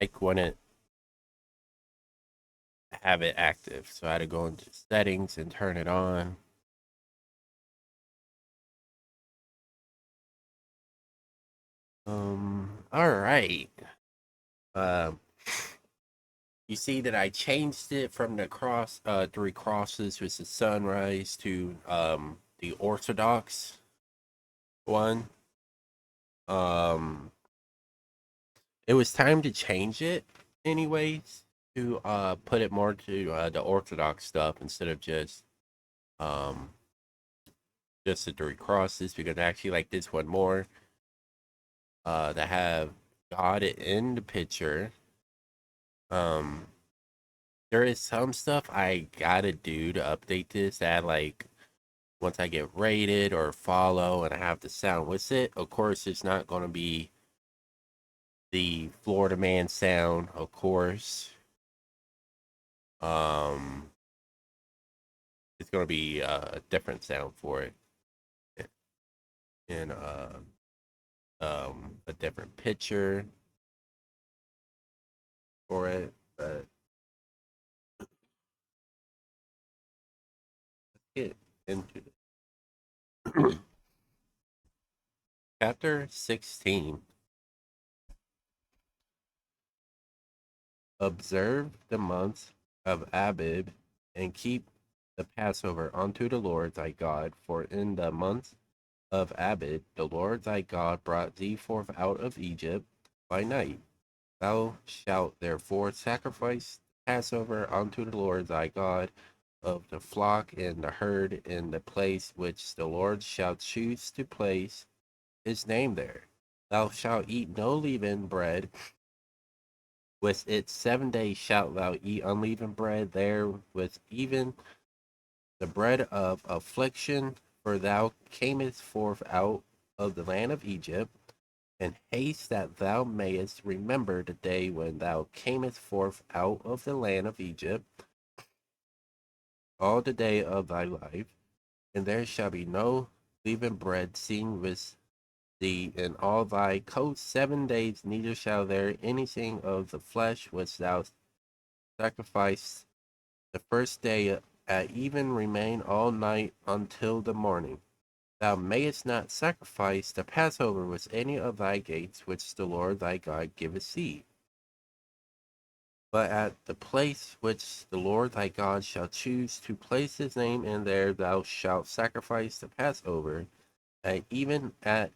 like wouldn't have it active. So I had to go into settings and turn it on. All right. Um, you see that I changed it from the three crosses, which is sunrise, to the Orthodox one. Um, it was time to change it, anyways, to put it more to the Orthodox stuff instead of um just the three crosses, because I actually like this one more. That have God in the picture. Um, there is some stuff I gotta do to update this that like once I get rated or follow and I have the sound with it. Of course, it's not gonna be the Florida Man sound, of course. Um, it's gonna be a different sound for it, and a different picture for it. But let's get into it. Chapter 16. Observe the month of Abib and keep the Passover unto the Lord thy God, for in the month of Abib the Lord thy God brought thee forth out of Egypt by night. Thou shalt therefore sacrifice the Passover unto the Lord thy God of the flock and the herd in the place which the Lord shall choose to place his name there. Thou shalt eat no leavened bread. With it 7 days shalt thou eat unleavened bread there with even the bread of affliction, for thou camest forth out of the land of Egypt, and haste that thou mayest remember the day when thou camest forth out of the land of Egypt, all the day of thy life, and there shall be no leavened bread seen with thee in all thy coasts 7 days, neither shall there anything of the flesh which thou sacrifice the first day at even remain all night until the morning. Thou mayest not sacrifice the Passover with any of thy gates which the Lord thy God giveth thee. But at the place which the Lord thy God shall choose to place his name in, there thou shalt sacrifice the Passover, and even at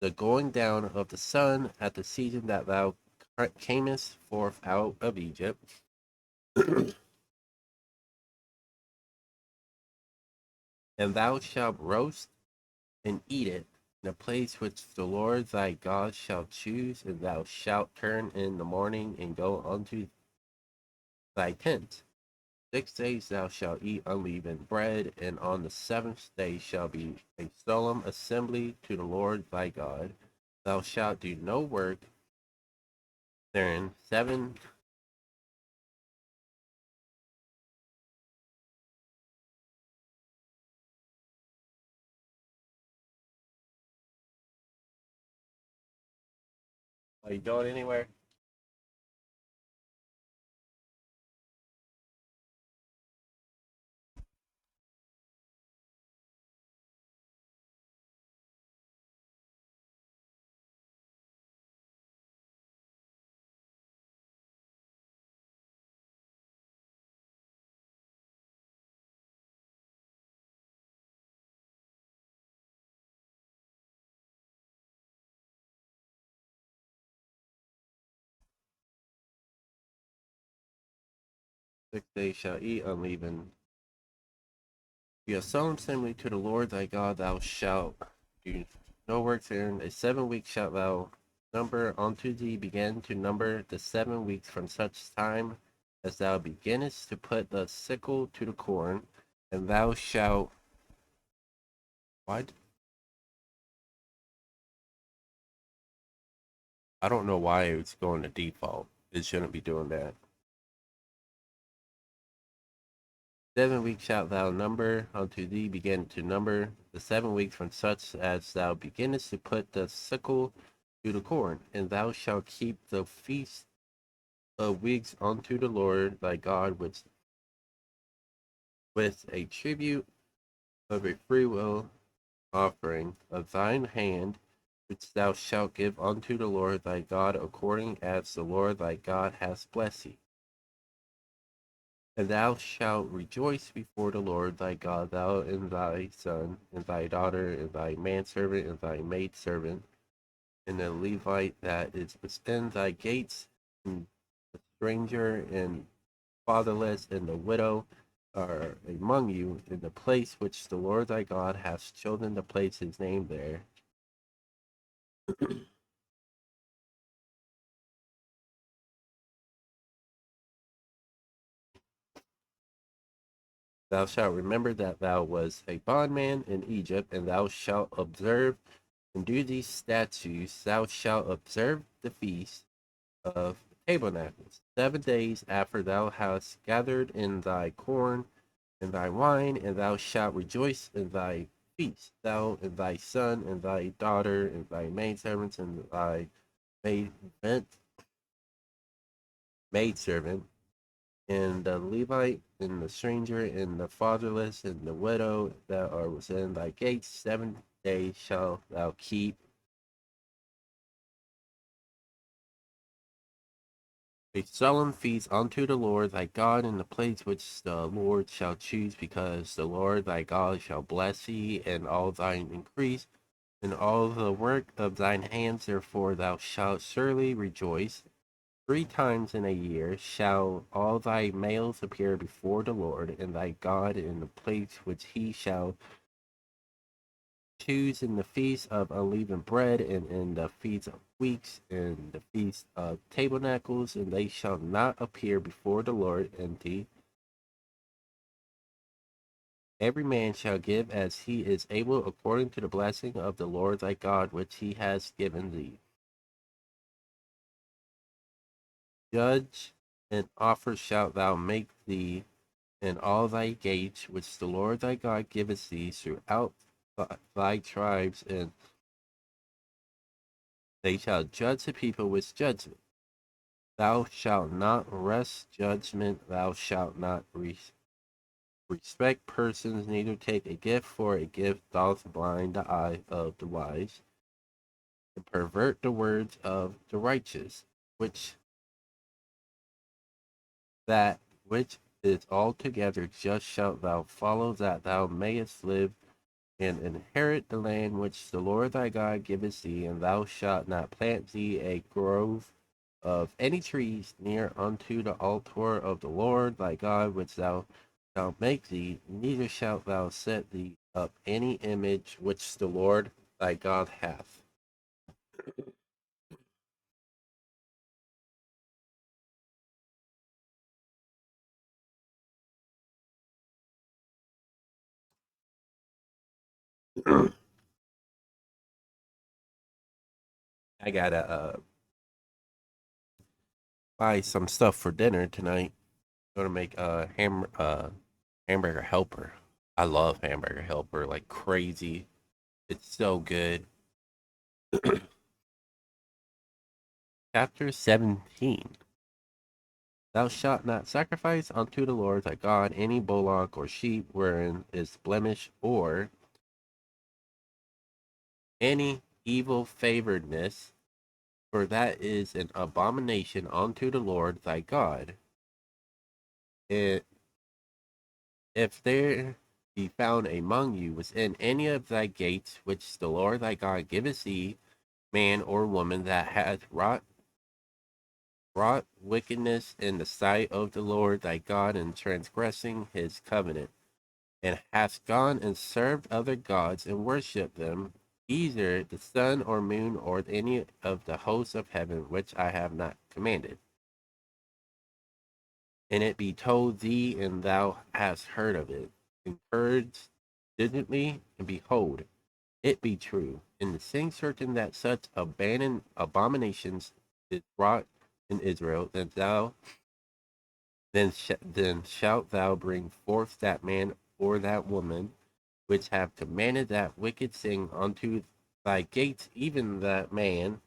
the going down of the sun, at the season that thou camest forth out of Egypt. And thou shalt roast and eat it in a place which the Lord thy God shall choose, and thou shalt turn in the morning and go unto thy tent. 6 days thou shalt eat unleavened bread, and on the seventh day shall be a solemn assembly to the Lord thy God. Thou shalt do no work therein 7. Are you going anywhere? 6 days shall eat unleavened. Be a solemn assembly to the Lord thy God. Thou shalt do no work therein. A 7 weeks shalt thou number unto thee. Begin to number the 7 weeks from such time as thou beginnest to put the sickle to the corn, and thou shalt. What? I don't know why it's going to default. It shouldn't be doing that. 7 weeks shalt thou number unto thee. Begin to number the 7 weeks from such as thou beginnest to put the sickle to the corn, and thou shalt keep the feast of weeks unto the Lord thy God, with a tribute of a freewill offering of thine hand, which thou shalt give unto the Lord thy God, according as the Lord thy God hath blessed thee. And thou shalt rejoice before the Lord thy God, thou and thy son, and thy daughter, and thy manservant, and thy maidservant, and the Levite that is within thy gates, and the stranger, and fatherless, and the widow are among you in the place which the Lord thy God hath chosen to place his name there. Thou shalt remember that thou wast a bondman in Egypt, and thou shalt observe and do these statutes. Thou shalt observe the feast of tabernacles 7 days after thou hast gathered in thy corn and thy wine, and thou shalt rejoice in thy feast, thou and thy son and thy daughter and thy maidservants and thy maid maidservant, and the Levite, and the stranger, and the fatherless, and the widow that are within thy gates. 7 days shalt thou keep a solemn feast unto the Lord thy God in the place which the Lord shall choose, because the Lord thy God shall bless thee and all thine increase, and all the work of thine hands. Therefore thou shalt surely rejoice. 3 times in a year shall all thy males appear before the Lord and thy God in the place which he shall choose, in the feast of unleavened bread, and in the feast of weeks, and the feast of tabernacles, and they shall not appear before the Lord empty. Every man shall give as he is able, according to the blessing of the Lord thy God, which he has given thee. Judge and offer shalt thou make thee in all thy gates, which the Lord thy God giveth thee throughout thy tribes, and they shall judge the people with judgment. Thou shalt not wrest judgment, thou shalt not respect persons, neither take a gift, for a gift doth blind the eye of the wise, and pervert the words of the righteous, which that which is altogether just shalt thou follow, that thou mayest live and inherit the land which the Lord thy God giveth thee. And thou shalt not plant thee a grove of any trees near unto the altar of the Lord thy God, which thou shalt make thee, neither shalt thou set thee up any image which the Lord thy God hath. I gotta buy some stuff for dinner tonight. Gonna make a hamburger helper. I love hamburger helper like crazy. It's so good. Chapter 17. Thou shalt not sacrifice unto the Lord thy God any bullock or sheep wherein is blemish, or any evil favoredness, for that is an abomination unto the Lord thy God. It, if there be found among you within any of thy gates, which the Lord thy God giveth thee, man or woman that hath wrought wickedness in the sight of the Lord thy God, in transgressing his covenant, and hath gone and served other gods and worshipped them, either the sun or moon or any of the hosts of heaven, which I have not commanded, and it be told thee, and thou hast heard of it, encouraged diligently, and behold, it be true, in the same certain that such abandoned abominations is wrought in Israel, then shalt thou bring forth that man or that woman which have commanded that wicked thing unto thy gates, even that man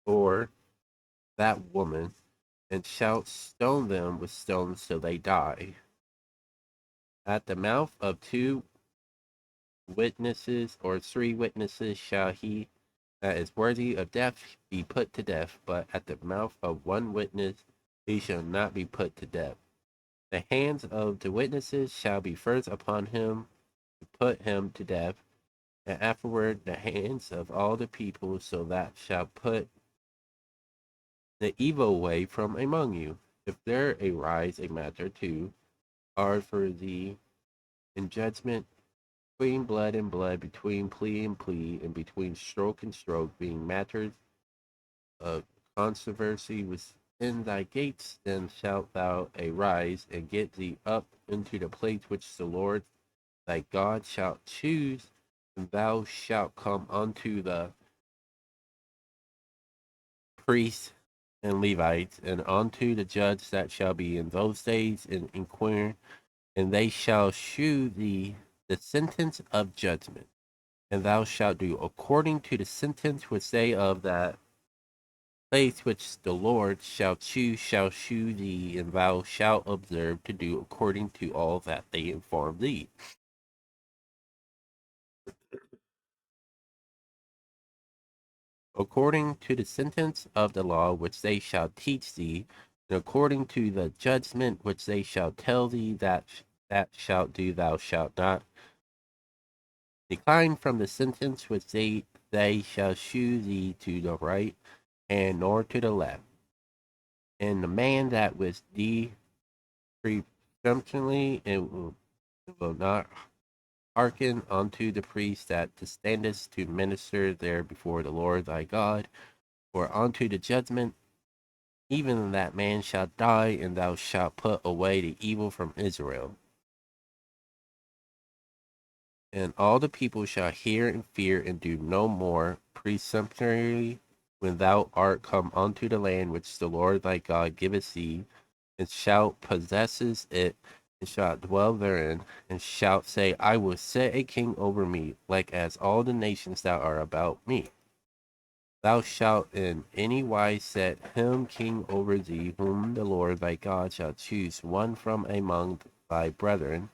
or that woman, and shalt stone them with stones till they die. At the mouth of two witnesses or three witnesses shall he that is worthy of death be put to death, but at the mouth of one witness he shall not be put to death. The hands of the witnesses shall be first upon him to put him to death, and afterward the hands of all the people, so that shall put the evil away from among you. If there arise a matter too hard for thee in judgment, between blood and blood, between plea and plea, and between stroke and stroke, being matters of controversy within thy gates, then shalt thou arise and get thee up into the place which the Lord thy God shall choose, and thou shalt come unto the priests and Levites, and unto the judge that shall be in those days, and inquire, and they shall shew thee the sentence of judgment. And thou shalt do according to the sentence which they of that place which the Lord shall choose shall shew thee, and thou shalt observe to do according to all that they inform thee. According to the sentence of the law which they shall teach thee, and according to the judgment which they shall tell thee, that shalt do, thou shalt not decline from the sentence which they shall shew thee to the right hand nor to the left. And the man that was thee presumptuously and will not hearken unto the priest that standest to minister there before the Lord thy God, or unto the judgment, even that man shall die, and thou shalt put away the evil from Israel. And all the people shall hear and fear, and do no more presumptuously when thou art come unto the land which the Lord thy God giveth thee, and shalt possess it, and shalt dwell therein, and shalt say, I will set a king over me, like as all the nations that are about me. Thou shalt in any wise set him king over thee, whom the Lord thy God shall choose, one from among thy brethren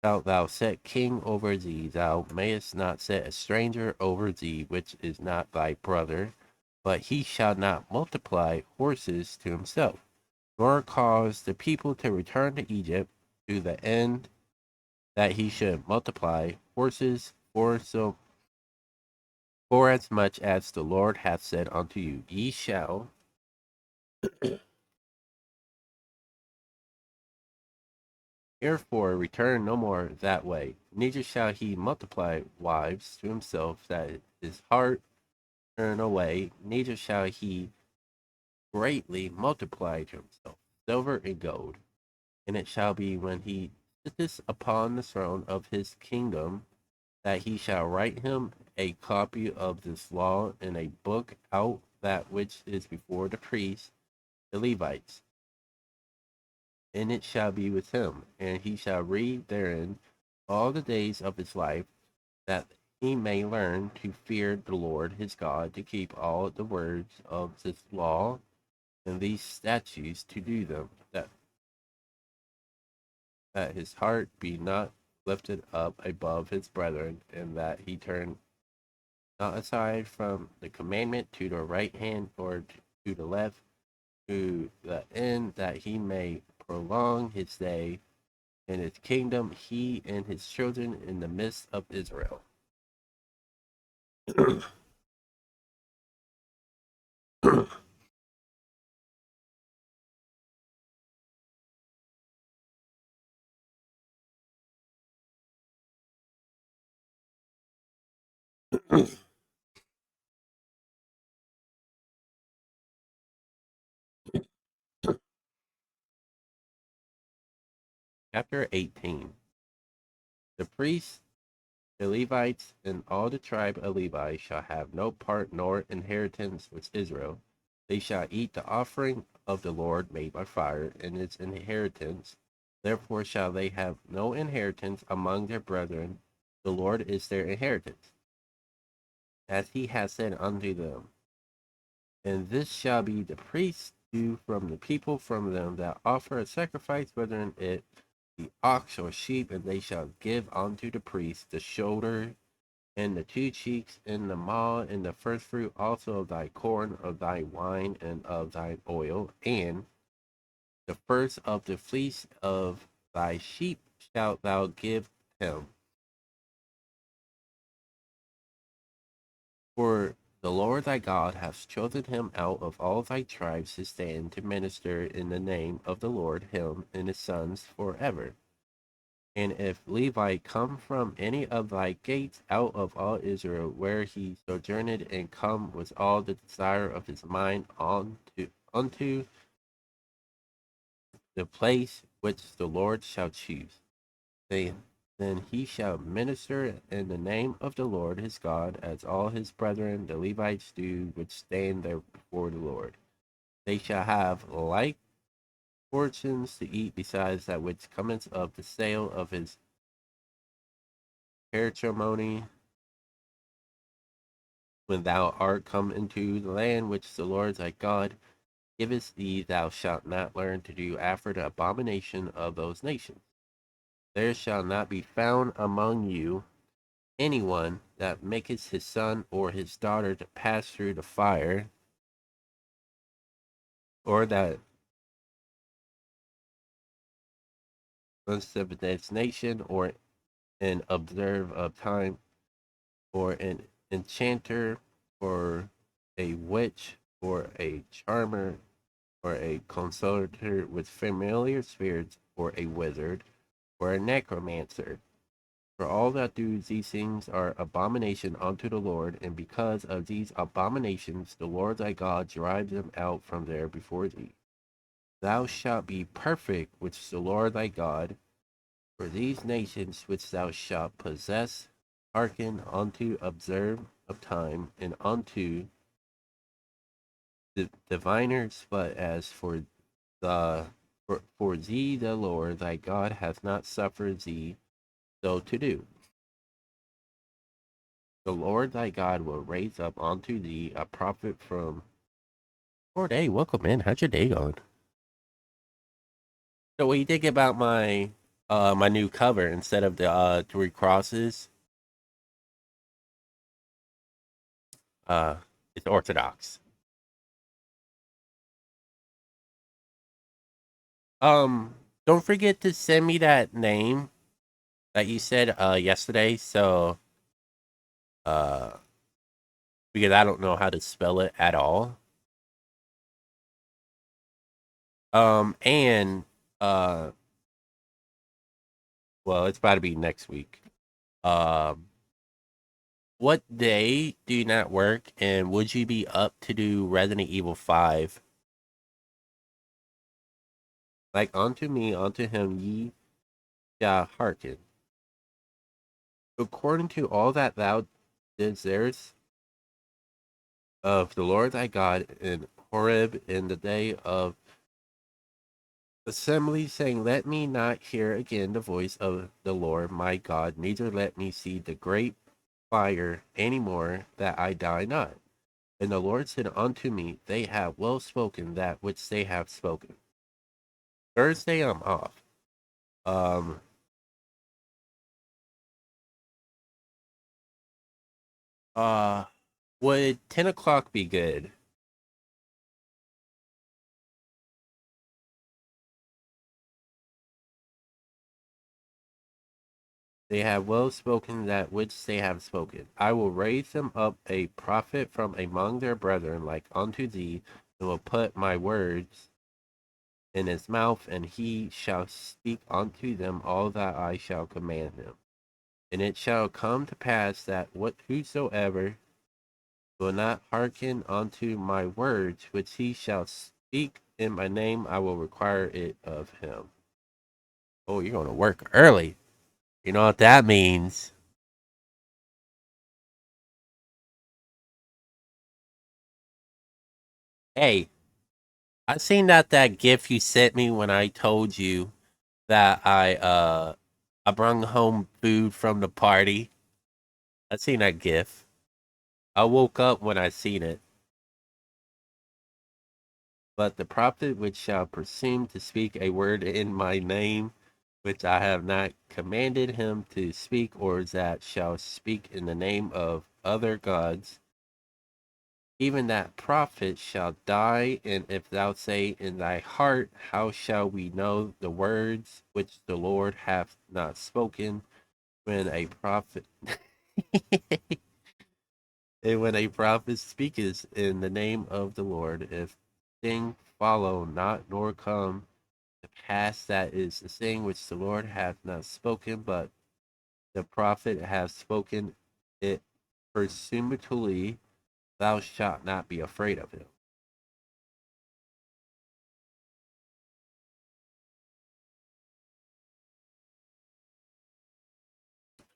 shalt thou set king over thee. Thou mayest not set a stranger over thee, which is not thy brother, but he shall not multiply horses to himself, nor cause the people to return to Egypt, to the end that he should multiply horses for as much as the Lord hath said unto you. Ye shall therefore return no more that way, neither shall he multiply wives to himself, that his heart turn away, neither shall he greatly multiply to himself silver and gold. And it shall be when he sitteth upon the throne of his kingdom, that he shall write him a copy of this law in a book out that which is before the priests, the Levites. And it shall be with him, and he shall read therein all the days of his life, that he may learn to fear the Lord his God, to keep all the words of this law and these statutes, to do them, that his heart be not lifted up above his brethren, and that he turn not aside from the commandment to the right hand or to the left, to the end that he may prolong his day in his kingdom, he and his children in the midst of Israel. Chapter 18. The priests, the Levites, and all the tribe of Levi shall have no part nor inheritance with Israel. They shall eat the offering of the Lord made by fire in its inheritance. Therefore shall they have no inheritance among their brethren. The Lord is their inheritance, as he has said unto them. And this shall be the priest do from the people, from them that offer a sacrifice, whether it be ox or sheep, and they shall give unto the priest the shoulder and the two cheeks and the maw and the first fruit also of thy corn, of thy wine, and of thine oil, and the first of the fleece of thy sheep shalt thou give him. For the Lord thy God hath chosen him out of all thy tribes to stand to minister in the name of the Lord, him and his sons forever. And if Levi come from any of thy gates out of all Israel, where he sojourned, and come with all the desire of his mind unto the place which the Lord shall choose, then he shall minister in the name of the Lord his God, as all his brethren the Levites do, which stand there before the Lord. They shall have like portions to eat, besides that which cometh of the sale of his patrimony, when thou art come into the land which the Lord thy God giveth thee. Thou shalt not learn to do after the abomination of those nations. There shall not be found among you anyone that maketh his son or his daughter to pass through the fire, or that of this nation, or an observer of time, or an enchanter, or a witch, or a charmer, or a consulter with familiar spirits, or a wizard, or a necromancer. For all that do these things are abomination unto the Lord, and because of these abominations the Lord thy God drives them out from there before thee. Thou shalt be perfect which the Lord thy God, for these nations which thou shalt possess, hearken unto observe of time, and unto the diviners, but as for thee the Lord thy God hath not suffered thee so to do. The Lord thy God will raise up unto thee a prophet from. Lord, hey, welcome in. How's your day going? So, what do you think about my new cover instead of the three crosses? Uh, it's Orthodox. Um, don't forget to send me that name that you said yesterday. So, uh, because I don't know how to spell it at all. And uh, well, it's about to be next week. Um, what day do you not work, and would you be up to do Resident Evil 5? Like unto me, unto him ye shall hearken. According to all that thou desirest of the Lord thy God in Horeb in the day of assembly, saying, Let me not hear again the voice of the Lord my God, neither let me see the great fire any more, that I die not. And the Lord said unto me, They have well spoken that which they have spoken. Thursday I'm off. Um uh would 10 o'clock be good? They have well spoken that which they have spoken. I will raise them up a prophet from among their brethren, like unto thee, and will put my words in his mouth, and he shall speak unto them all that I shall command him. And it shall come to pass that whosoever will not hearken unto my words, which he shall speak in my name, I will require it of him. Oh, you're going to work early. You know what that means? Hey, I seen that gif you sent me when I told you that I brought home food from the party. I seen that gif. I woke up when I seen it. But the prophet which shall presume to speak a word in my name, which I have not commanded him to speak, or that shall speak in the name of other gods, even that prophet shall die. And if thou say in thy heart, how shall we know the words which the Lord hath not spoken? When a prophet and when a prophet speaketh in the name of the Lord, if thing follow not nor come to pass, that is the thing which the Lord hath not spoken, but the prophet hath spoken it presumably, thou shalt not be afraid of him.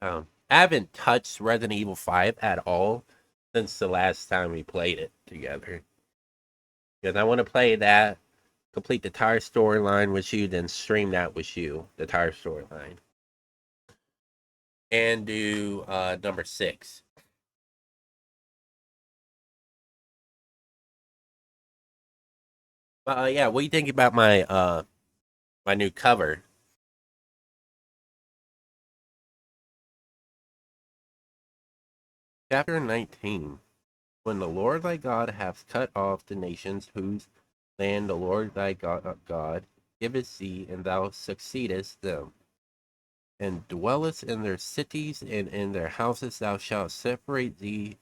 I haven't touched Resident Evil 5 at all since the last time we played it together. Because I want to play that, complete the entire storyline with you, then stream that with you, the entire storyline. And do number 6. Yeah, what do you think about my new cover? Chapter 19. When the Lord thy God hath cut off the nations whose land the Lord thy God giveth thee, and thou succeedest them, and dwellest in their cities and in their houses, thou shalt separate the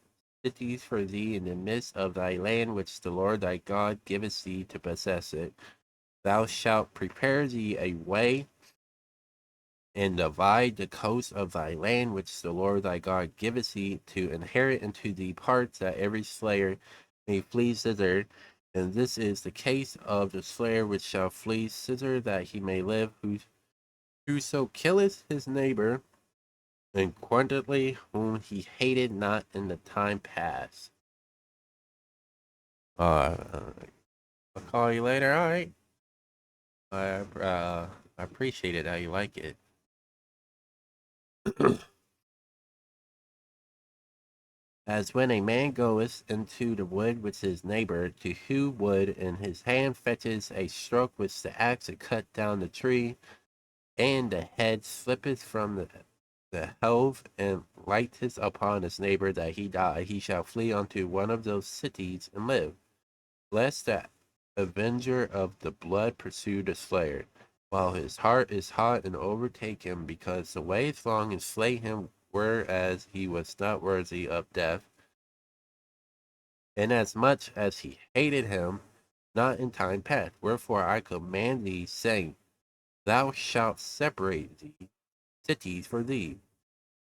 cities for thee in the midst of thy land, which the Lord thy God giveth thee to possess it. Thou shalt prepare thee a way and divide the coast of thy land, which the Lord thy God giveth thee to inherit into the parts, that every slayer may flee thither. And this is the case of the slayer which shall flee thither, that he may live. Whoso killeth his neighbor, and quantity whom he hated not in the time past. I'll call you later. All right. I appreciate it. How you like it. As when a man goeth into the wood with his neighbor to hew wood, and his hand fetches a stroke with the axe to cut down the tree, and the head slippeth from the helve, and lighteth upon his neighbor that he die, he shall flee unto one of those cities and live, lest the avenger of the blood pursue the slayer, while his heart is hot, and overtake him, because the way is long, and slay him, whereas he was not worthy of death, inasmuch as he hated him not in time past. Wherefore I command thee, saying, thou shalt separate thee cities for thee.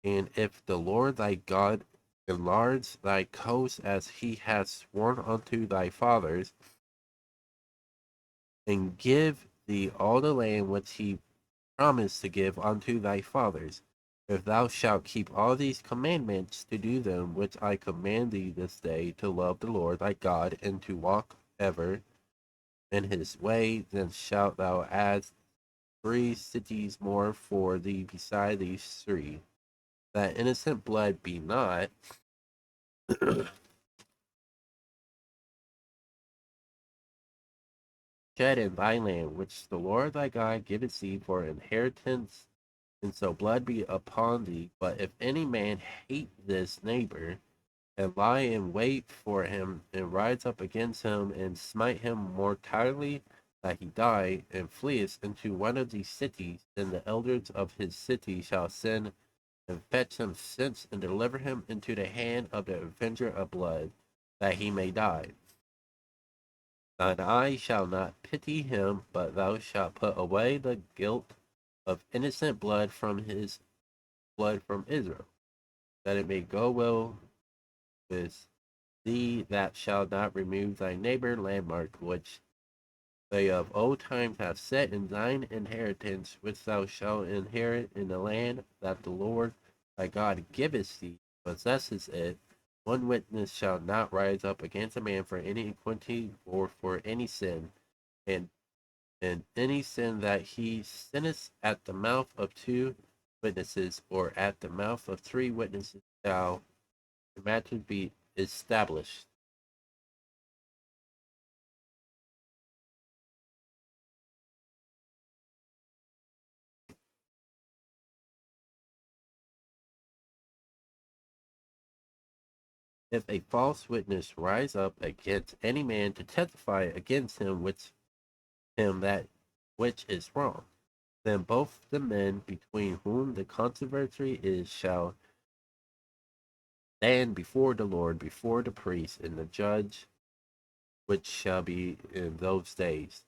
And if the Lord thy God enlarge thy coast as he hath sworn unto thy fathers, and give thee all the land which he promised to give unto thy fathers, if thou shalt keep all these commandments to do them which I command thee this day, to love the Lord thy God, and to walk ever in his way, then shalt thou add 3 cities more for thee beside these 3, that innocent blood be not shed in thy land, which the Lord thy God giveth thee for inheritance, and so blood be upon thee. But if any man hate this neighbor, and lie in wait for him, and rise up against him, and smite him mortally, that he die, and fleeth into one of these cities, then the elders of his city shall send and fetch him thence, and deliver him into the hand of the avenger of blood, that he may die. Thine eye shall not pity him, but thou shalt put away the guilt of innocent blood from his blood from Israel, that it may go well with thee, that shall not remove thy neighbor landmark, which they of old time have set in thine inheritance, which thou shalt inherit in the land that the Lord thy God giveth thee, possesses it. One witness shall not rise up against a man for any iniquity or for any sin, and any sin that he sinneth at the mouth of 2 witnesses, or at the mouth of 3 witnesses, shall the matter be established. If a false witness rise up against any man to testify against him that which is wrong, then both the men between whom the controversy is shall stand before the Lord, before the priest, and the judge, which shall be in those days.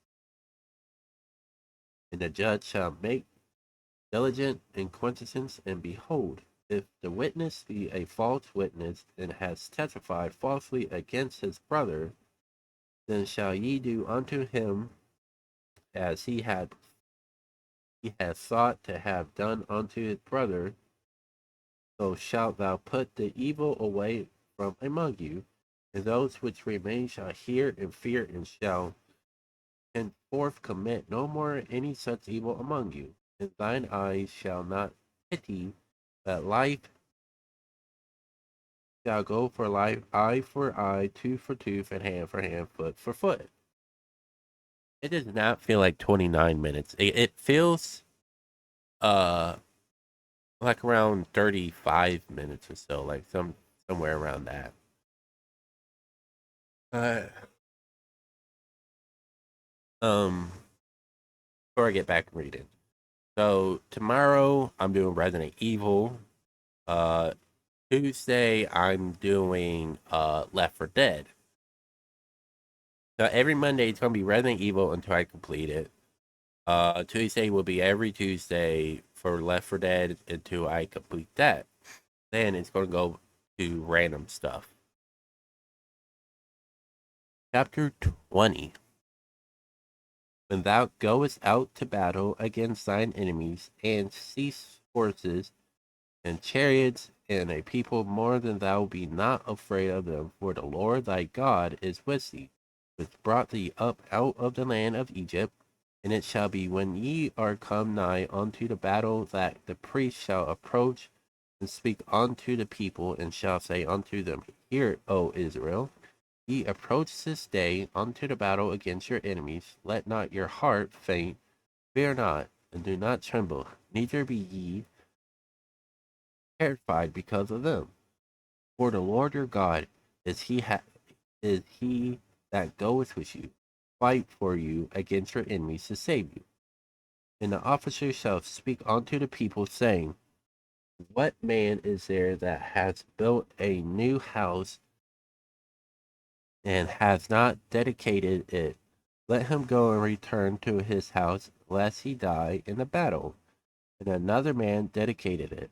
And the judge shall make diligent inquisitions, and behold, if the witness be a false witness, and has testified falsely against his brother, then shall ye do unto him as he has sought to have done unto his brother. So shalt thou put the evil away from among you, and those which remain shall hear and fear, and shall henceforth commit no more any such evil among you. And thine eyes shall not pity, but life shall go for life, eye for eye, tooth for tooth, and hand for hand, foot for foot. It does not feel like 29 minutes. It feels uh like around 35 minutes or so, like somewhere around that. Uh um before I get back and read it. So tomorrow I'm doing Resident Evil. Uh Tuesday I'm doing Left 4 Dead. So every Monday it's gonna be Resident Evil until I complete it. Tuesday will be every Tuesday for Left 4 Dead until I complete that. Then it's gonna go to random stuff. Chapter 20. When thou goest out to battle against thine enemies, and seest horses and chariots and a people more than thou, be not afraid of them, for the Lord thy God is with thee, which brought thee up out of the land of Egypt. And it shall be when ye are come nigh unto the battle, that the priest shall approach and speak unto the people, and shall say unto them, Hear, O Israel, ye approach this day unto the battle against your enemies. Let not your heart faint, fear not, and do not tremble, neither be ye terrified because of them. For the Lord your God is he that goeth with you, fight for you against your enemies to save you. And the officer shall speak unto the people, saying, What man is there that has built a new house and has not dedicated it? Let him go and return to his house, lest he die in the battle. And another man dedicated it.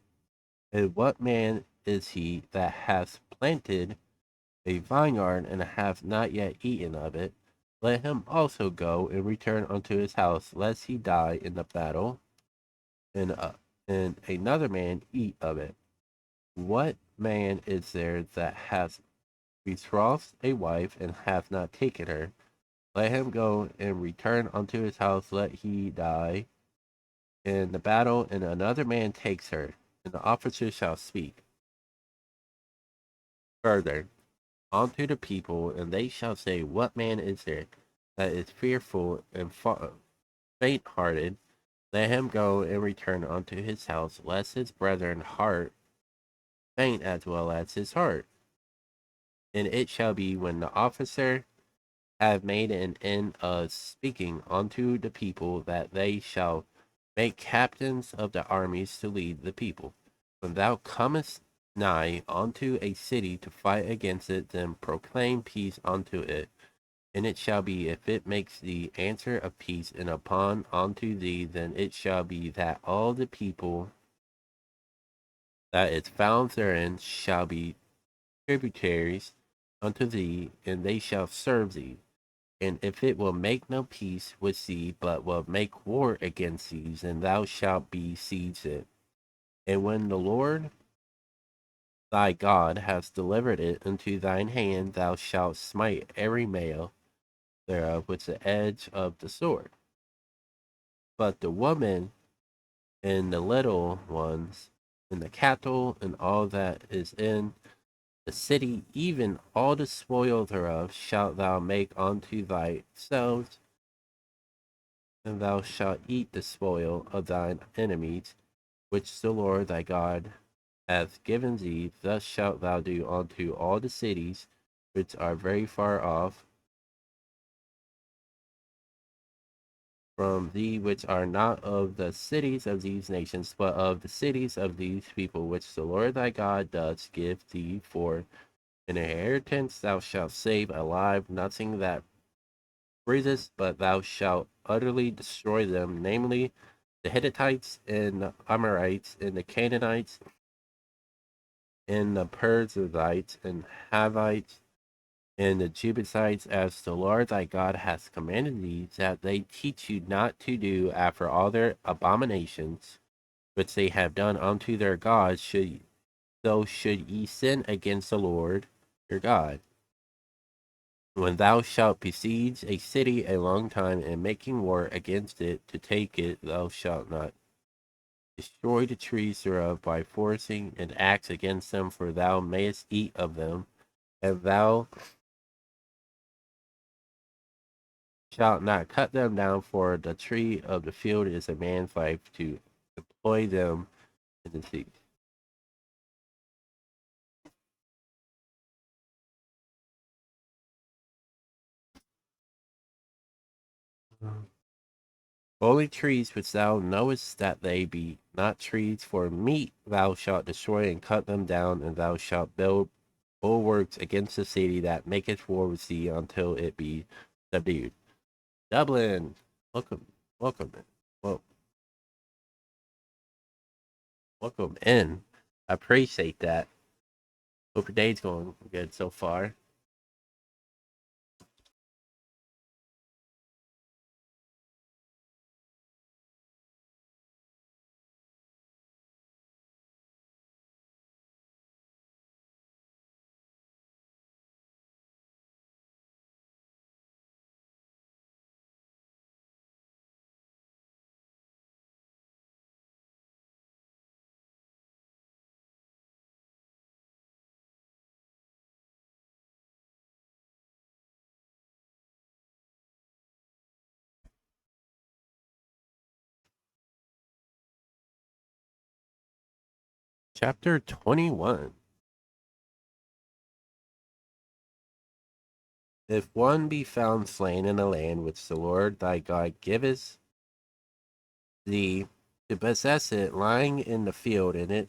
And what man is he that hath planted a vineyard and hath not yet eaten of it? Let him also go and return unto his house, lest he die in the battle, and, uh, and another man eat of it. What man is there that hath betrothed a wife and hath not taken her? Let him go and return unto his house, let he die in the battle, and another man takes her, and the officer shall speak further unto the people, and they shall say, What man is there that is fearful and faint hearted? Let him go and return unto his house, lest his brethren heart faint as well as his heart. And it shall be when the officer have made an end of speaking unto the people, that they shall make captains of the armies to lead the people. When thou comest nigh unto a city to fight against it, then proclaim peace unto it. And it shall be, if it makes the answer of peace and upon unto thee, then it shall be that all the people that is found therein shall be tributaries unto thee, and they shall serve thee. And if it will make no peace with thee, but will make war against thee, then thou shalt besiege it. And when the Lord thy God has delivered it into thine hand, thou shalt smite every male thereof with the edge of the sword. But the woman and the little ones, and the cattle, and all that is in the city, even all the spoil thereof, shalt thou make unto thyself, and thou shalt eat the spoil of thine enemies, which the Lord thy God hath given thee, thus shalt thou do unto all the cities which are very far off from thee, which are not of the cities of these nations, but of the cities of these people, which the Lord thy God doth give thee for an inheritance. Thou shalt save alive nothing that breatheth, but thou shalt utterly destroy them, namely the Hittites and the Amorites and the Canaanites and the Perizzites and Hivites and the Jebusites, as the Lord thy God hath commanded thee, that they teach you not to do after all their abominations which they have done unto their gods, should ye sin against the Lord your God. When thou shalt besiege a city a long time, and making war against it to take it, thou shalt not destroy the trees thereof by forcing an axe against them, for thou mayest eat of them, and thou shalt not cut them down, for the tree of the field is a man's life to employ them in the sea. Holy trees which thou knowest that they be not trees for meat, thou shalt destroy and cut them down, and thou shalt build bulwarks against the city that maketh war with thee until it be subdued. Dublin, welcome, welcome, well, welcome in. I appreciate that. Hope your day's going good so far. Chapter 21. If one be found slain in a land which the Lord thy God giveth thee to possess it, lying in the field, and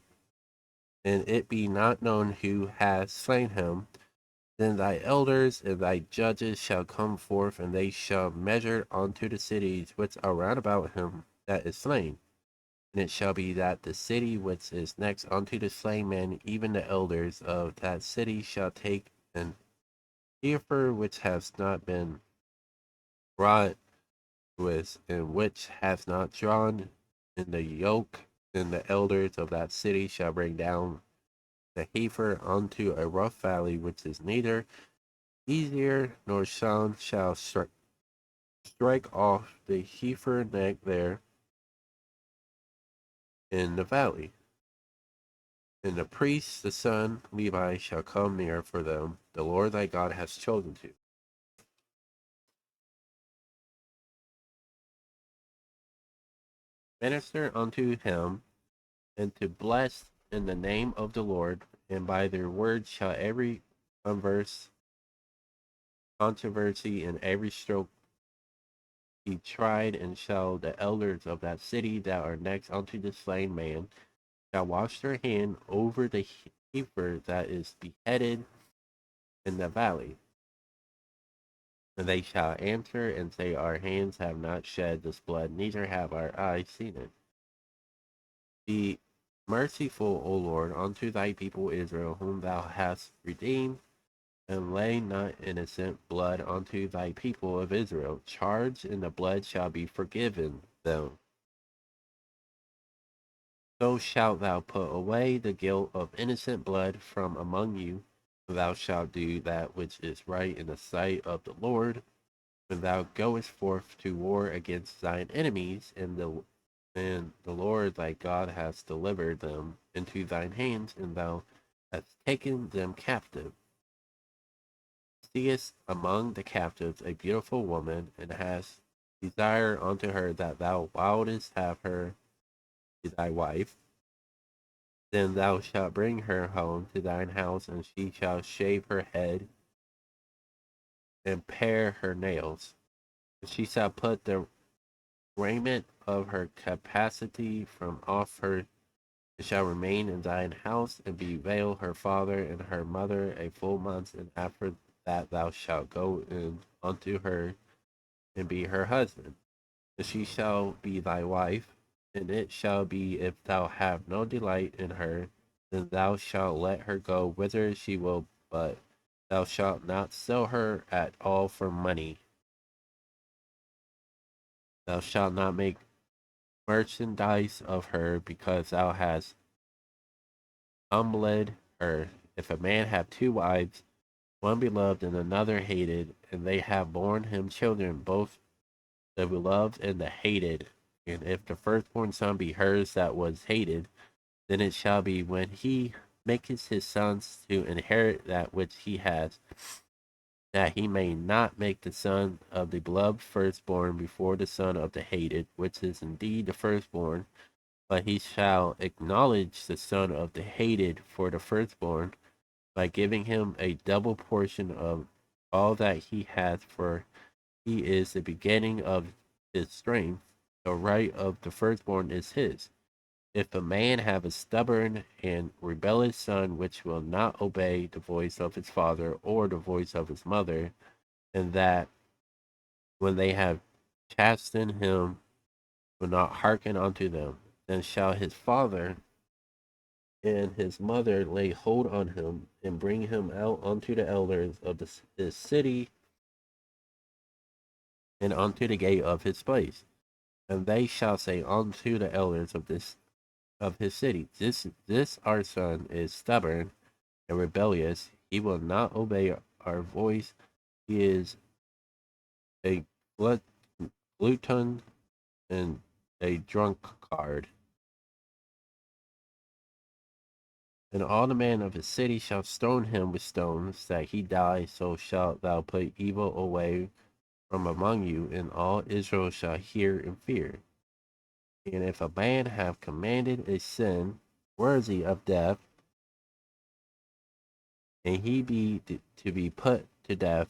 it be not known who hath slain him, then thy elders and thy judges shall come forth, and they shall measure unto the cities which are round about him that is slain. And it shall be that the city which is next unto the slain man, even the elders of that city shall take an heifer which has not been brought with, and which hath not drawn in the yoke, and the elders of that city shall bring down the heifer unto a rough valley, which is neither easier nor sound, shall strike off the heifer neck there in the valley. And the priest, the son Levi, shall come near for them, the Lord thy God has chosen to minister unto him, and to bless in the name of the Lord, and by their words shall every controversy and every stroke be tried, and shall the elders of that city that are next unto the slain man shall wash their hand over the heifer that is beheaded in the valley. And they shall answer and say, our hands have not shed this blood, neither have our eyes seen it. Be merciful, O Lord, unto thy people Israel, whom thou hast redeemed, and lay not innocent blood unto thy people of Israel. Charge in the blood shall be forgiven them. So shalt thou put away the guilt of innocent blood from among you. Thou shalt do that which is right in the sight of the Lord, when thou goest forth to war against thine enemies, and the Lord thy God hath delivered them into thine hands, and thou hast taken them captive. Seest among the captives a beautiful woman, and hast desire unto her that thou wouldest have her to thy wife, Then thou shalt bring her home to thine house, and she shall shave her head and pare her nails. And she shall put the raiment of her capacity from off her, and shall remain in thine house, and bewail her father and her mother a full month, and after that thou shalt go in unto her and be her husband. And she shall be thy wife, and it shall be if thou have no delight in her, then thou shalt let her go whither she will, but thou shalt not sell her at all for money. Thou shalt not make merchandise of her, because thou hast humbled her. If a man have two wives, one beloved and another hated, and they have borne him children, both the beloved and the hated, and if the firstborn son be hers that was hated, then it shall be when he maketh his sons to inherit that which he has, that he may not make the son of the beloved firstborn before the son of the hated, which is indeed the firstborn, but he shall acknowledge the son of the hated for the firstborn, by giving him a double portion of all that he hath, for he is the beginning of his strength. The right of the firstborn is his. If a man have a stubborn and rebellious son which will not obey the voice of his father or the voice of his mother, and that when they have chastened him will not hearken unto them, then shall his father and his mother lay hold on him and bring him out unto the elders of his city and unto the gate of his place. And they shall say unto the elders of his city, this our son is stubborn and rebellious. He will not obey our voice. He is a glutton and a drunkard. And all the men of his city shall stone him with stones, that he die. So shalt thou put evil away from among you, and all Israel shall hear and fear. And if a man have commanded a sin worthy of death, and he be to be put to death,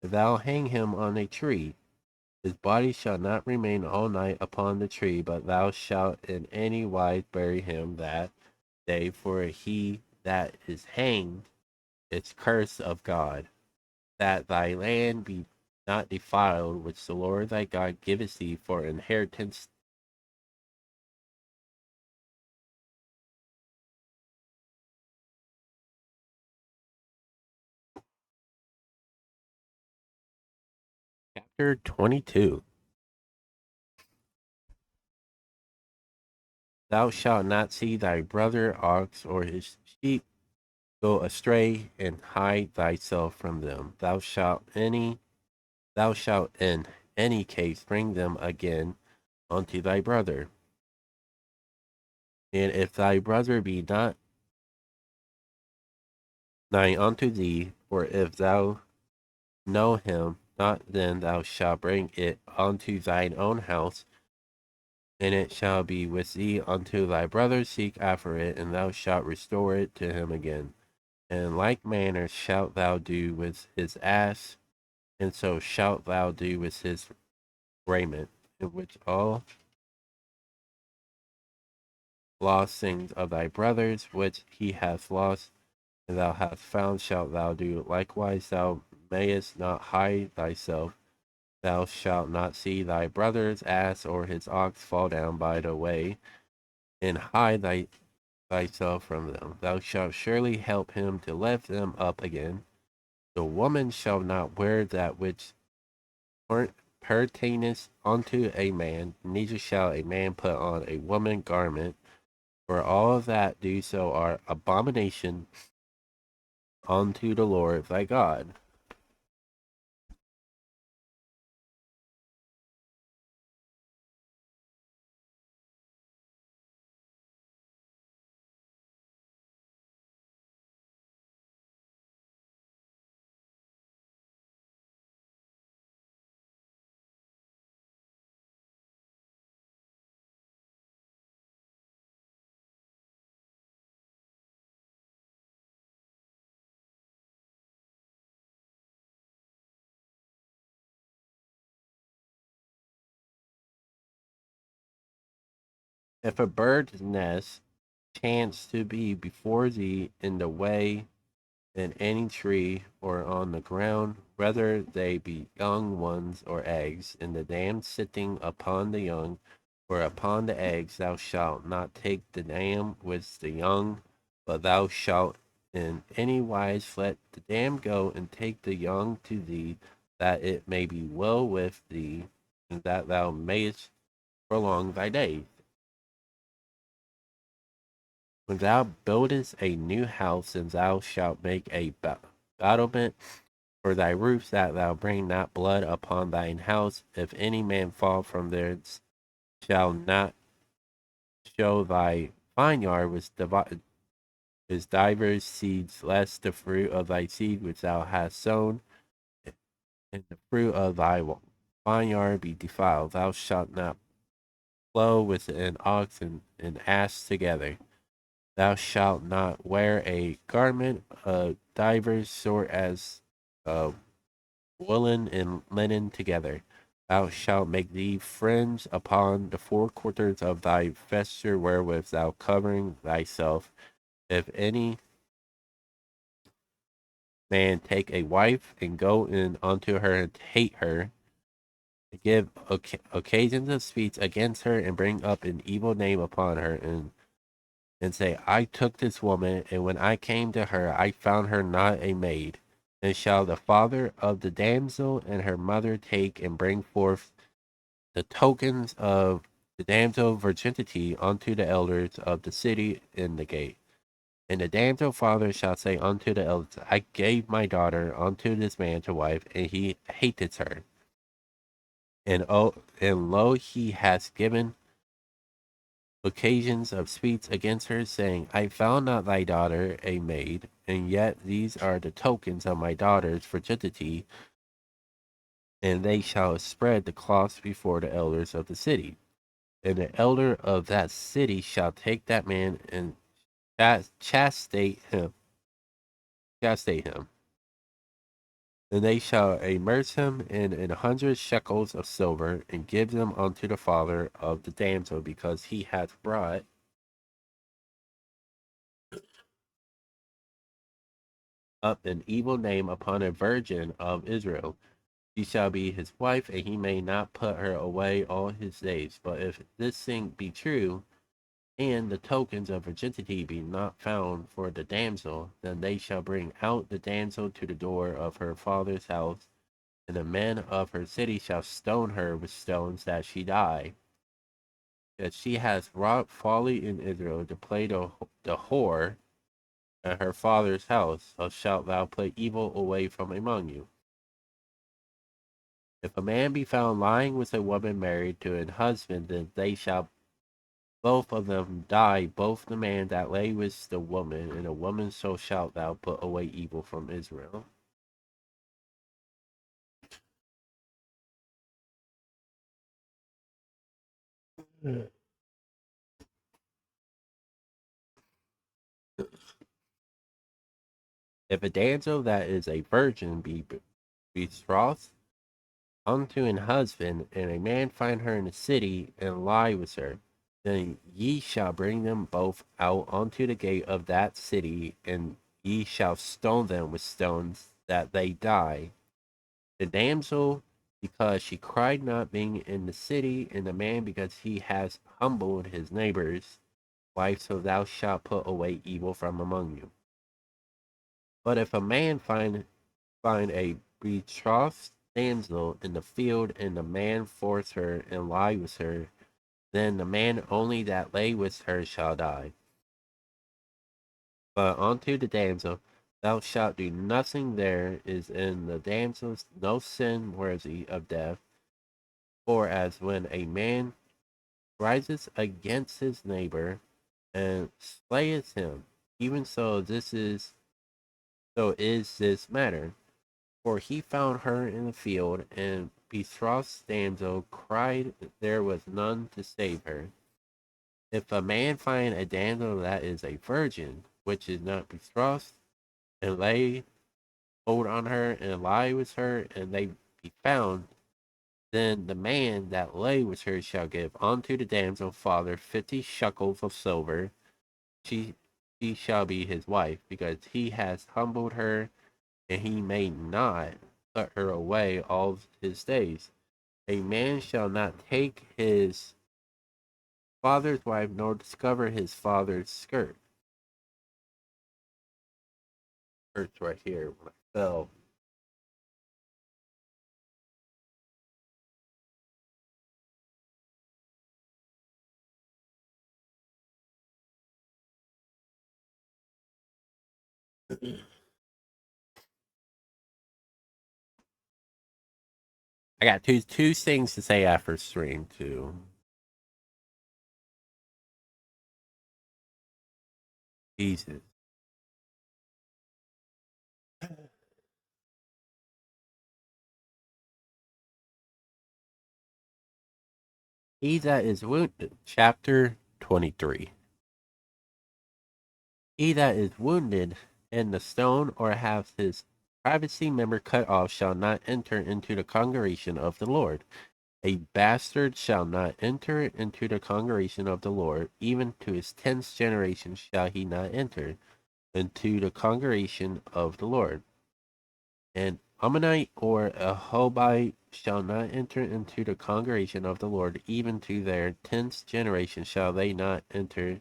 thou hang him on a tree. His body shall not remain all night upon the tree, but thou shalt in any wise bury him that day, for he that is hanged is cursed of God, that thy land be not defiled, which the Lord thy God giveth thee for inheritance. Chapter 22. Thou shalt not see thy brother ox or his sheep go astray, and hide thyself from them. Thou shalt in any case bring them again unto thy brother. And if thy brother be not nigh unto thee, or if thou know him not, then thou shalt bring it unto thine own house, and it shall be with thee until thy brother seek after it, and thou shalt restore it to him again. In like manner shalt thou do with his ass, and so shalt thou do with his raiment, in which all lost things of thy brothers which he hath lost, and thou hast found, shalt thou do likewise. Thou mayest not hide thyself. Thou shalt not see thy brother's ass or his ox fall down by the way, and hide thyself from them. Thou shalt surely help him to lift them up again. The woman shall not wear that which pertaineth unto a man, neither shall a man put on a woman garment, for all that do so are abomination unto the Lord thy God. If a bird's nest chance to be before thee in the way, in any tree, or on the ground, whether they be young ones or eggs, and the dam sitting upon the young or upon the eggs, thou shalt not take the dam with the young, but thou shalt in any wise let the dam go and take the young to thee, that it may be well with thee, and that thou mayest prolong thy days. When thou buildest a new house, and thou shalt make a battlement for thy roof, that thou bring not blood upon thine house. If any man fall from there, shall not show thy vineyard with divers seeds, lest the fruit of thy seed which thou hast sown, and the fruit of thy vineyard be defiled. Thou shalt not plow with an ox and an ass together. Thou shalt not wear a garment of divers sort, as uh, woolen and linen together. Thou shalt make thee fringe upon the four quarters of thy vesture, wherewith thou covering thyself. If any man take a wife and go in unto her and hate her, give occasions of speech against her, and bring up an evil name upon her, and say, I took this woman, and when I came to her, I found her not a maid. Then shall the father of the damsel and her mother take and bring forth the tokens of the damsel virginity unto the elders of the city in the gate. And the damsel father shall say unto the elders, I gave my daughter unto this man to wife, and he hateth her. And lo, he has given occasions of speech against her, saying, I found not thy daughter a maid, and yet these are the tokens of my daughter's virginity, and they shall spread the cloths before the elders of the city. And the elder of that city shall take that man and chastised him, chastised him. And they shall immerse him in 100 shekels of silver, and give them unto the father of the damsel, because he hath brought up an evil name upon a virgin of Israel. She shall be his wife, and he may not put her away all his days. But if this thing be true, and the tokens of virginity be not found for the damsel, then they shall bring out the damsel to the door of her father's house, and the men of her city shall stone her with stones, that she die. That she has wrought folly in Israel, to play the whore at her father's house, so shalt thou put evil away from among you. If a man be found lying with a woman married to an husband, then they shall both of them die, both the man that lay with the woman, and the woman, so shalt thou put away evil from Israel. If a damsel that is a virgin be betrothed unto an husband, and a man find her in the city, and lie with her, then ye shall bring them both out unto the gate of that city, and ye shall stone them with stones, that they die. The damsel, because she cried not being in the city, and the man, because he has humbled his neighbor's wife, so thou shalt put away evil from among you. But if a man find a betrothed damsel in the field, and the man force her and lie with her, then the man only that lay with her shall die. But unto the damsel, thou shalt do nothing. There is in the damsels no sin worthy of death. For as when a man rises against his neighbor and slayeth him, even so is this matter. For he found her in the field, and betrothed damsel cried, there was none to save her. If a man find a damsel that is a virgin, which is not betrothed, and lay hold on her and lie with her, and they be found, Then the man that lay with her shall give unto the damsel father 50 shekels of silver. She, she shall be his wife, because he has humbled her, and he may not put her away all his days. A man shall not take his father's wife, nor discover his father's skirt. Skirt's right here when I fell. I got two things to say after stream too. Jesus. He that is wounded, chapter 23. He that is wounded in the stone or hath his privacy member cut off shall not enter into the congregation of the Lord. A bastard shall not enter into the congregation of the Lord, even to his 10th generation shall he not enter into the congregation of the Lord. An Ammonite or a Hobite shall not enter into the congregation of the Lord, even to their 10th generation shall they not enter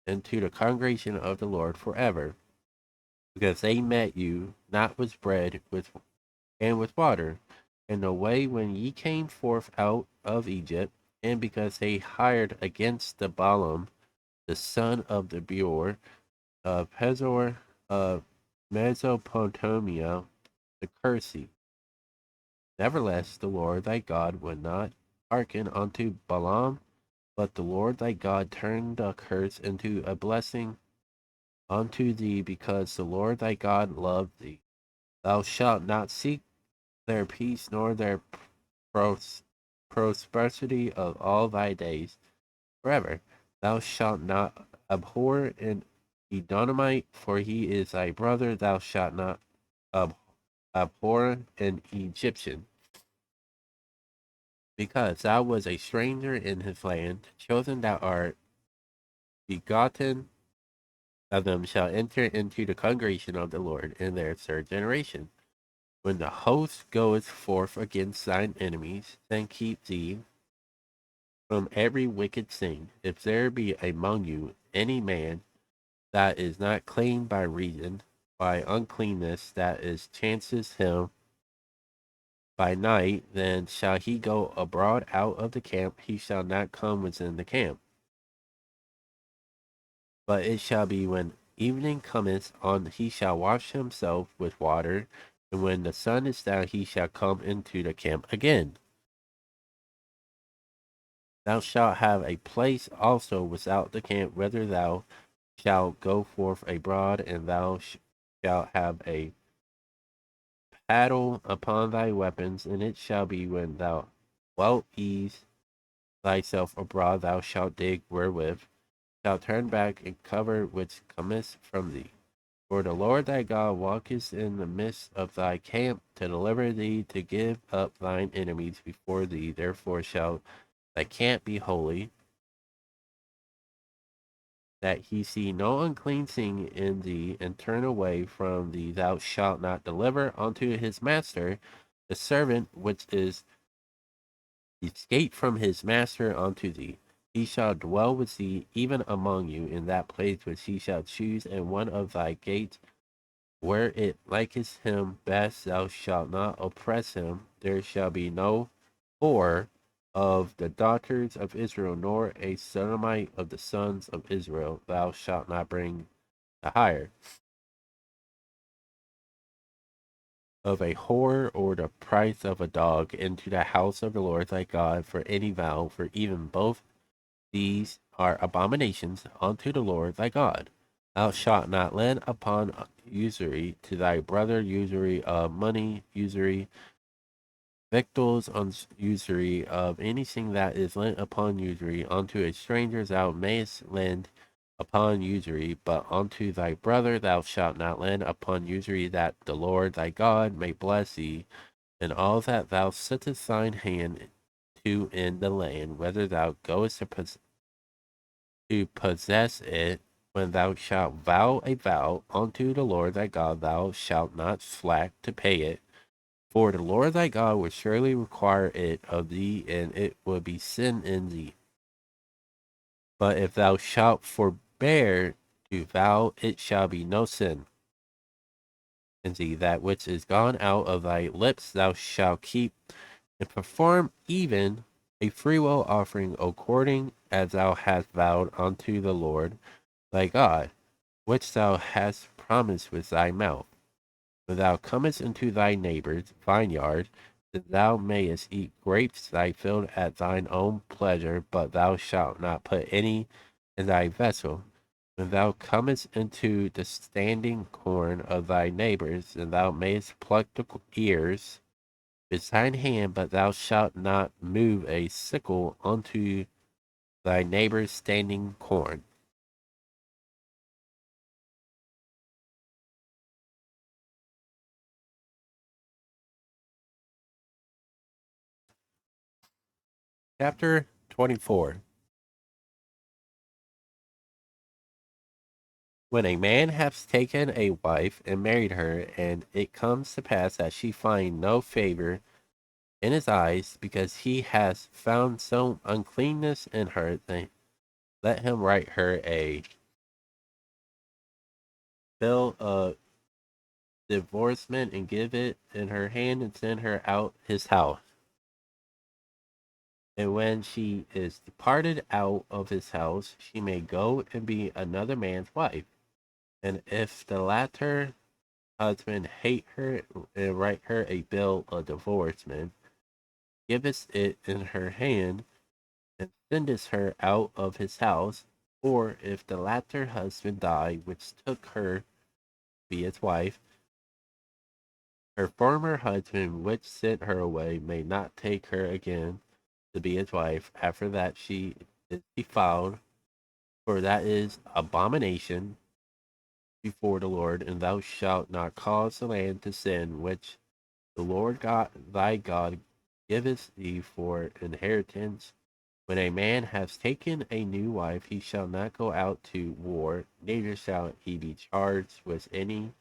into the congregation of the Lord forever, because they met you not with bread and with water, in the way when ye came forth out of Egypt, and because they hired against the Balaam, the son of the Beor, of Hazor of Mesopotamia, the Cursi. Nevertheless, the Lord thy God would not hearken unto Balaam, but the Lord thy God turned the curse into a blessing unto thee, because the Lord thy God loved thee. Thou shalt not seek their peace nor their prosperity of all thy days forever. Thou shalt not abhor an Edomite, for he is thy brother. Thou shalt not abhor an Egyptian, because thou was a stranger in his land. Chosen thou art, begotten of them shall enter into the congregation of the Lord in their 3rd generation. When the host goeth forth against thine enemies, then keep thee from every wicked thing. If there be among you any man that is not clean by reason, by uncleanness that is chances him by night, then shall he go abroad out of the camp, he shall not come within the camp. But it shall be when evening cometh on, he shall wash himself with water, and when the sun is down, he shall come into the camp again. Thou shalt have a place also without the camp, whither thou shalt go forth abroad, and thou shalt have a paddle upon thy weapons, and it shall be when thou wilt ease thyself abroad, thou shalt dig wherewith, shalt turn back and cover which cometh from thee. For the Lord thy God walketh in the midst of thy camp to deliver thee, to give up thine enemies before thee. Therefore shall thy camp be holy, that he see no unclean thing in thee, and turn away from thee. Thou shalt not deliver unto his master the servant which is escaped from his master unto thee. He shall dwell with thee, even among you, in that place which he shall choose, in one of thy gates, where it liketh him best. Thou shalt not oppress him. There shall be no whore of the daughters of Israel, nor a sodomite of the sons of Israel. Thou shalt not bring the hire of a whore or the price of a dog into the house of the Lord thy God for any vow, for even both these are abominations unto the Lord thy God. Thou shalt not lend upon usury to thy brother, usury of money, usury victuals on usury of anything that is lent upon usury. Unto a stranger thou mayest lend upon usury, but unto thy brother thou shalt not lend upon usury, that the Lord thy God may bless thee and all that thou settest thine hand to in the land, whether thou goest to possess it, when thou shalt vow a vow unto the Lord thy God, thou shalt not slack to pay it. For the Lord thy God will surely require it of thee, and it will be sin in thee. But if thou shalt forbear to vow, it shall be no sin in thee. That which is gone out of thy lips thou shalt keep, and perform even a freewill offering according as thou hast vowed unto the Lord thy God, which thou hast promised with thy mouth. When thou comest into thy neighbor's vineyard, that thou mayest eat grapes thy field at thine own pleasure, but thou shalt not put any in thy vessel. When thou comest into the standing corn of thy neighbors, and thou mayest pluck the ears with thine hand, but thou shalt not move a sickle unto thy neighbor's standing corn. Chapter 24. When a man hath taken a wife and married her, and it comes to pass that she find no favor in his eyes, because he has found some uncleanness in her, then let him write her a bill of divorcement and give it in her hand and send her out his house. And when she is departed out of his house, she may go and be another man's wife. And if the latter husband hate her and write her a bill of divorcement, giveth it in her hand, and sendeth her out of his house, or if the latter husband die, which took her to be his wife, her former husband which sent her away may not take her again to be his wife after that she is defiled, for that is abomination before the Lord, and thou shalt not cause the land to sin, which the Lord God thy God giveth thee for inheritance. When a man hath taken a new wife, he shall not go out to war, neither shall he be charged with any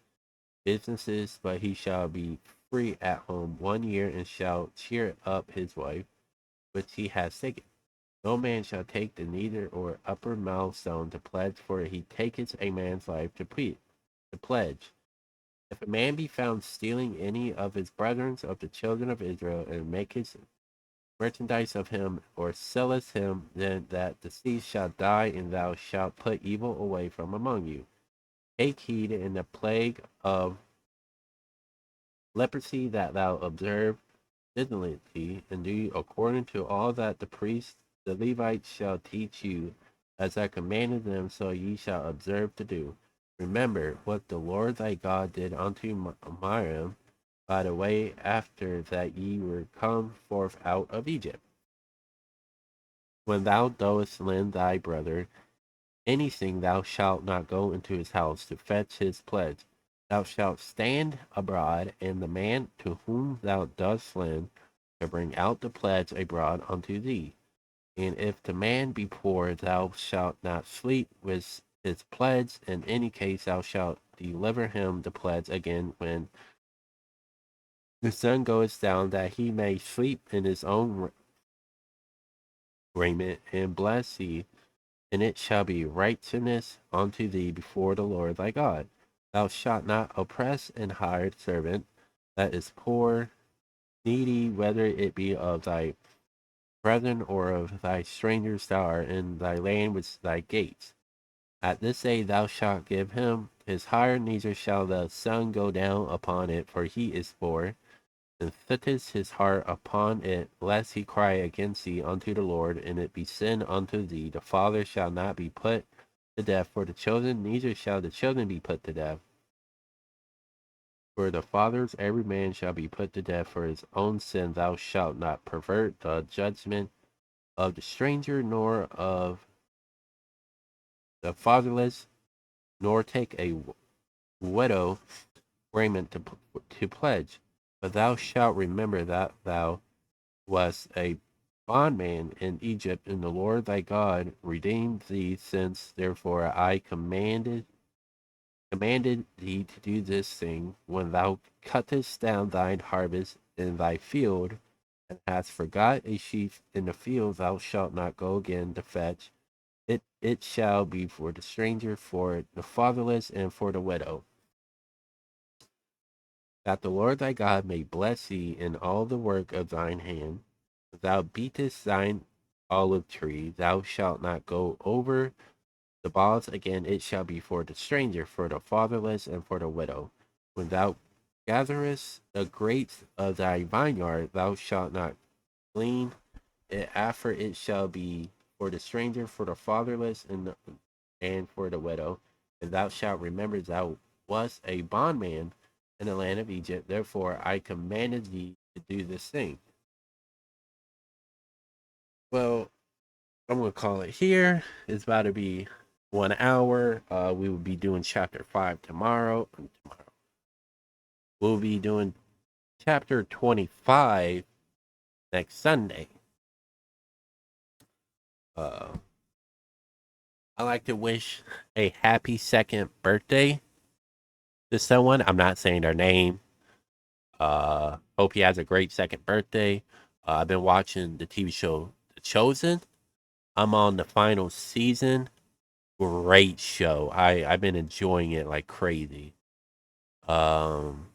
businesses, but he shall be free at home 1 year, and shall cheer up his wife, which he hath taken. No man shall take the neither or upper milestone to pledge, for he taketh a man's life to pledge. If a man be found stealing any of his brethren of the children of Israel, and maketh merchandise of him, or selleth him, then that deceased shall die, and thou shalt put evil away from among you. Take heed in the plague of leprosy that thou observe diligently, and do according to all that the priests, the Levites, shall teach you, as I commanded them, so ye shall observe to do. Remember what the Lord thy God did unto Miriam by the way after that ye were come forth out of Egypt. When thou dost lend thy brother anything, thou shalt not go into his house to fetch his pledge. Thou shalt stand abroad, and the man to whom thou dost lend shall bring out the pledge abroad unto thee. And if the man be poor, thou shalt not sleep with his pledge. In any case, thou shalt deliver him the pledge again when the sun goes down, that he may sleep in his own raiment, and bless thee, and it shall be righteousness unto thee before the Lord thy God. Thou shalt not oppress an hired servant that is poor, needy, whether it be of thy brethren or of thy strangers that are in thy land with thy gates. At this day thou shalt give him his hire, neither shall the sun go down upon it, for he is poor, and setteth his heart upon it, lest he cry against thee unto the Lord, and it be sin unto thee. The father shall not be put to death for the children, neither shall the children be put to death. For the fathers, every man shall be put to death for his own sin. Thou shalt not pervert the judgment of the stranger, nor of the fatherless, nor take a widow raiment to pledge. But thou shalt remember that thou wast a bondman in Egypt, and the Lord thy God redeemed thee. Since therefore I commanded thee to do this thing, when thou cuttest down thine harvest in thy field, and hast forgot a sheaf in the field, thou shalt not go again to fetch it. It shall be for the stranger, for the fatherless, and for the widow, that the Lord thy God may bless thee in all the work of thine hand. If thou beatest thine olive tree, thou shalt not go over the boughs again. It shall be for the stranger, for the fatherless, and for the widow. When thou gatherest the grapes of thy vineyard, thou shalt not glean it after. It shall be for the stranger, for the fatherless, and for the widow. And thou shalt remember thou wast a bondman in the land of Egypt. Therefore I commanded thee to do this thing. Well, I'm gonna call it here. It's about to be 1 hour. We will be doing chapter 5 tomorrow. We'll be doing chapter 25 next Sunday. Uh, I like to wish a happy second birthday to someone. I'm not saying their name. Hope he has a great second birthday. I've been watching the TV show The Chosen. I'm on the final season. Great show. I've been enjoying it like crazy. Um,